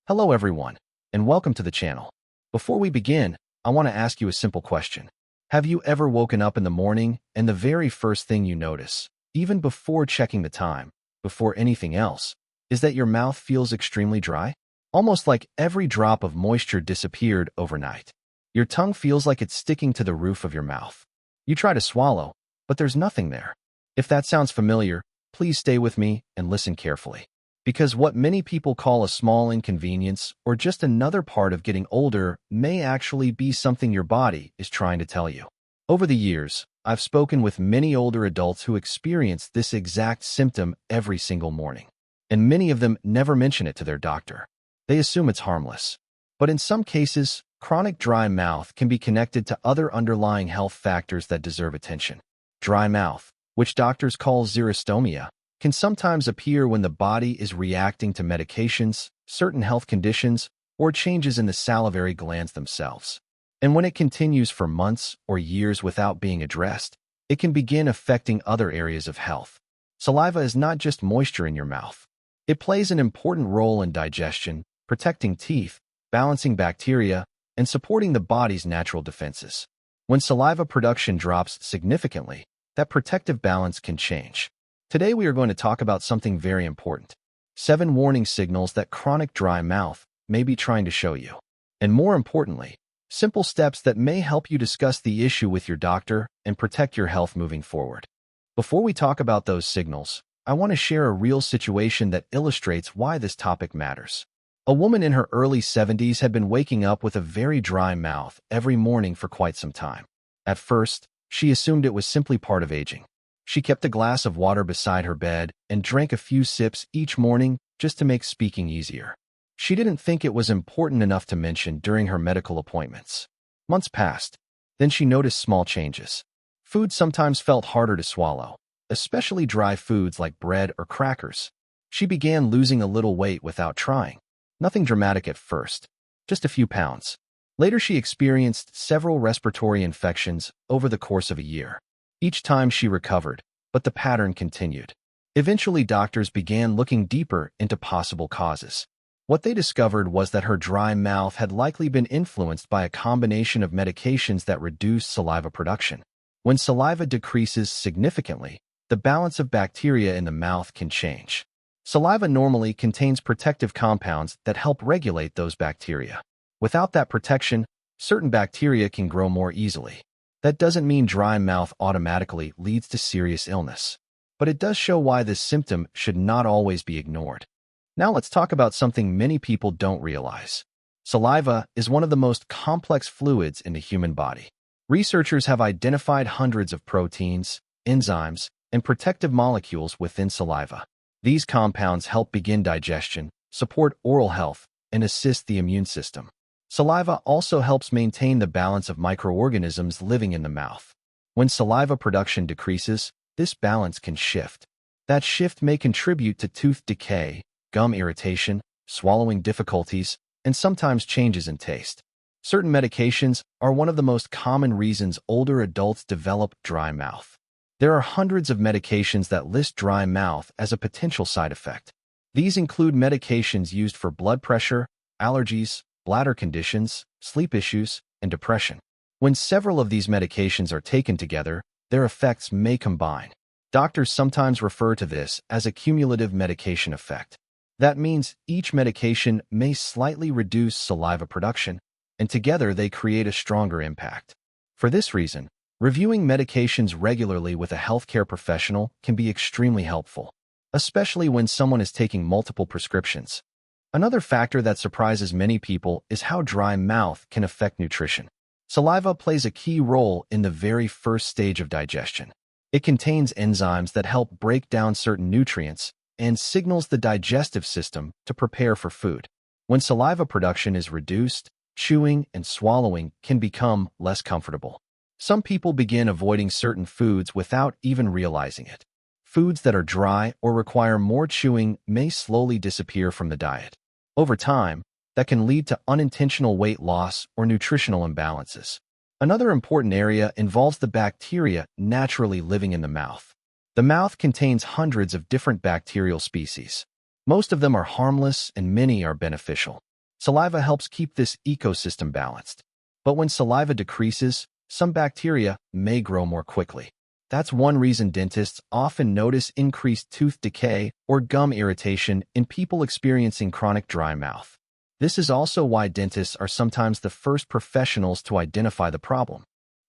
Hello everyone, and welcome to the channel. Before we begin, I want to ask you a simple question. Have you ever woken up in the morning and the very first thing you notice, even before checking the time, before anything else, is that your mouth feels extremely dry? Almost like every drop of moisture disappeared overnight. Your tongue feels like it's sticking to the roof of your mouth. You try to swallow, but there's nothing there. If that sounds familiar, please stay with me and listen carefully. Because what many people call a small inconvenience or just another part of getting older may actually be something your body is trying to tell you. Over the years, I've spoken with many older adults who experience this exact symptom every single morning. And many of them never mention it to their doctor. They assume it's harmless. But in some cases, chronic dry mouth can be connected to other underlying health factors that deserve attention. Dry mouth, which doctors call xerostomia, can sometimes appear when the body is reacting to medications, certain health conditions, or changes in the salivary glands themselves. And when it continues for months or years without being addressed, it can begin affecting other areas of health. Saliva is not just moisture in your mouth. It plays an important role in digestion, protecting teeth, balancing bacteria, and supporting the body's natural defenses. When saliva production drops significantly, that protective balance can change. Today we are going to talk about something very important. 7 warning signals that chronic dry mouth may be trying to show you. And more importantly, simple steps that may help you discuss the issue with your doctor and protect your health moving forward. Before we talk about those signals, I want to share a real situation that illustrates why this topic matters. A woman in her early 70s had been waking up with a very dry mouth every morning for quite some time. At first, she assumed it was simply part of aging. She kept a glass of water beside her bed and drank a few sips each morning just to make speaking easier. She didn't think it was important enough to mention during her medical appointments. Months passed. Then she noticed small changes. Food sometimes felt harder to swallow, especially dry foods like bread or crackers. She began losing a little weight without trying. Nothing dramatic at first, just a few pounds. Later she experienced several respiratory infections over the course of a year. Each time she recovered, but the pattern continued. Eventually, doctors began looking deeper into possible causes. What they discovered was that her dry mouth had likely been influenced by a combination of medications that reduced saliva production. When saliva decreases significantly, the balance of bacteria in the mouth can change. Saliva normally contains protective compounds that help regulate those bacteria. Without that protection, certain bacteria can grow more easily. That doesn't mean dry mouth automatically leads to serious illness, but it does show why this symptom should not always be ignored. Now let's talk about something many people don't realize. Saliva is one of the most complex fluids in the human body. Researchers have identified hundreds of proteins, enzymes, and protective molecules within saliva. These compounds help begin digestion, support oral health, and assist the immune system. Saliva also helps maintain the balance of microorganisms living in the mouth. When saliva production decreases, this balance can shift. That shift may contribute to tooth decay, gum irritation, swallowing difficulties, and sometimes changes in taste. Certain medications are one of the most common reasons older adults develop dry mouth. There are hundreds of medications that list dry mouth as a potential side effect. These include medications used for blood pressure, allergies, bladder conditions, sleep issues, and depression. When several of these medications are taken together, their effects may combine. Doctors sometimes refer to this as a cumulative medication effect. That means each medication may slightly reduce saliva production, and together they create a stronger impact. For this reason, reviewing medications regularly with a healthcare professional can be extremely helpful, especially when someone is taking multiple prescriptions. Another factor that surprises many people is how dry mouth can affect nutrition. Saliva plays a key role in the very first stage of digestion. It contains enzymes that help break down certain nutrients and signals the digestive system to prepare for food. When saliva production is reduced, chewing and swallowing can become less comfortable. Some people begin avoiding certain foods without even realizing it. Foods that are dry or require more chewing may slowly disappear from the diet. Over time, that can lead to unintentional weight loss or nutritional imbalances. Another important area involves the bacteria naturally living in the mouth. The mouth contains hundreds of different bacterial species. Most of them are harmless and many are beneficial. Saliva helps keep this ecosystem balanced. But when saliva decreases, some bacteria may grow more quickly. That's one reason dentists often notice increased tooth decay or gum irritation in people experiencing chronic dry mouth. This is also why dentists are sometimes the first professionals to identify the problem.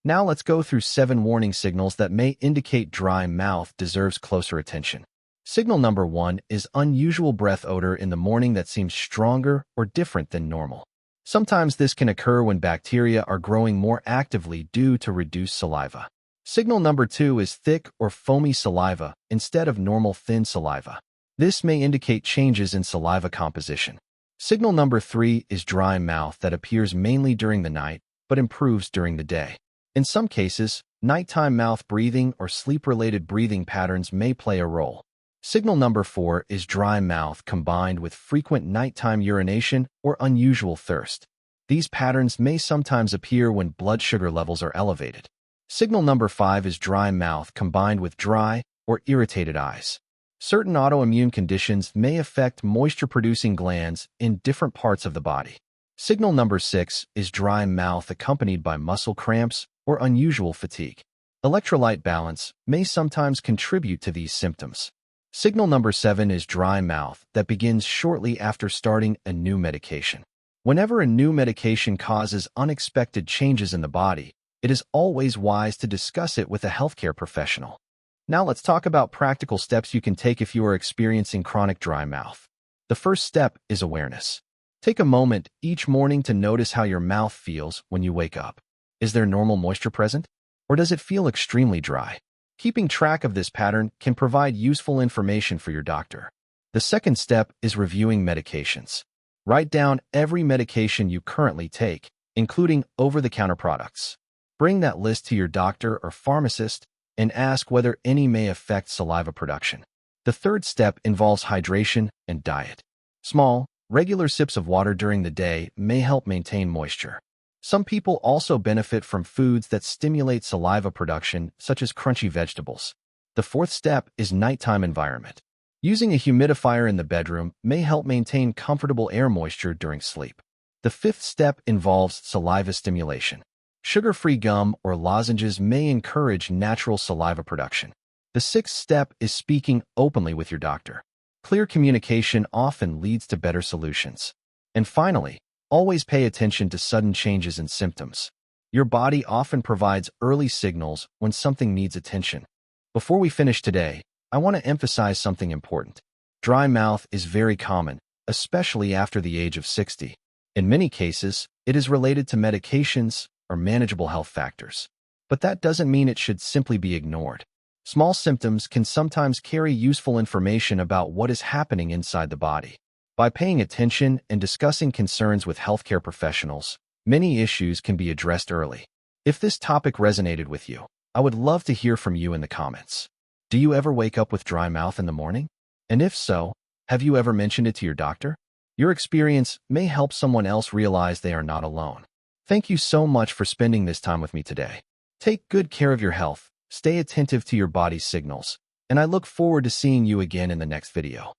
Now let's go through 7 warning signals that may indicate dry mouth deserves closer attention. Signal number 1 is unusual breath odor in the morning that seems stronger or different than normal. Sometimes this can occur when bacteria are growing more actively due to reduced saliva. Signal number 2 is thick or foamy saliva instead of normal thin saliva. This may indicate changes in saliva composition. Signal number 3 is dry mouth that appears mainly during the night but improves during the day. In some cases, nighttime mouth breathing or sleep-related breathing patterns may play a role. Signal number 4 is dry mouth combined with frequent nighttime urination or unusual thirst. These patterns may sometimes appear when blood sugar levels are elevated. Signal number 5 is dry mouth combined with dry or irritated eyes. Certain autoimmune conditions may affect moisture-producing glands in different parts of the body. Signal number 6 is dry mouth accompanied by muscle cramps or unusual fatigue. Electrolyte balance may sometimes contribute to these symptoms. Signal number 7 is dry mouth that begins shortly after starting a new medication. Whenever a new medication causes unexpected changes in the body, it is always wise to discuss it with a healthcare professional. Now let's talk about practical steps you can take if you are experiencing chronic dry mouth. The first step is awareness. Take a moment each morning to notice how your mouth feels when you wake up. Is there normal moisture present? Or does it feel extremely dry? Keeping track of this pattern can provide useful information for your doctor. The second step is reviewing medications. Write down every medication you currently take, including over-the-counter products. Bring that list to your doctor or pharmacist and ask whether any may affect saliva production. The third step involves hydration and diet. Small, regular sips of water during the day may help maintain moisture. Some people also benefit from foods that stimulate saliva production, such as crunchy vegetables. The fourth step is nighttime environment. Using a humidifier in the bedroom may help maintain comfortable air moisture during sleep. The fifth step involves saliva stimulation. Sugar-free gum or lozenges may encourage natural saliva production. The sixth step is speaking openly with your doctor. Clear communication often leads to better solutions. And finally, always pay attention to sudden changes in symptoms. Your body often provides early signals when something needs attention. Before we finish today, I want to emphasize something important. Dry mouth is very common, especially after the age of 60. In many cases, it is related to medications or manageable health factors. But that doesn't mean it should simply be ignored. Small symptoms can sometimes carry useful information about what is happening inside the body. By paying attention and discussing concerns with healthcare professionals, many issues can be addressed early. If this topic resonated with you, I would love to hear from you in the comments. Do you ever wake up with dry mouth in the morning? And if so, have you ever mentioned it to your doctor? Your experience may help someone else realize they are not alone. Thank you so much for spending this time with me today. Take good care of your health, stay attentive to your body's signals, and I look forward to seeing you again in the next video.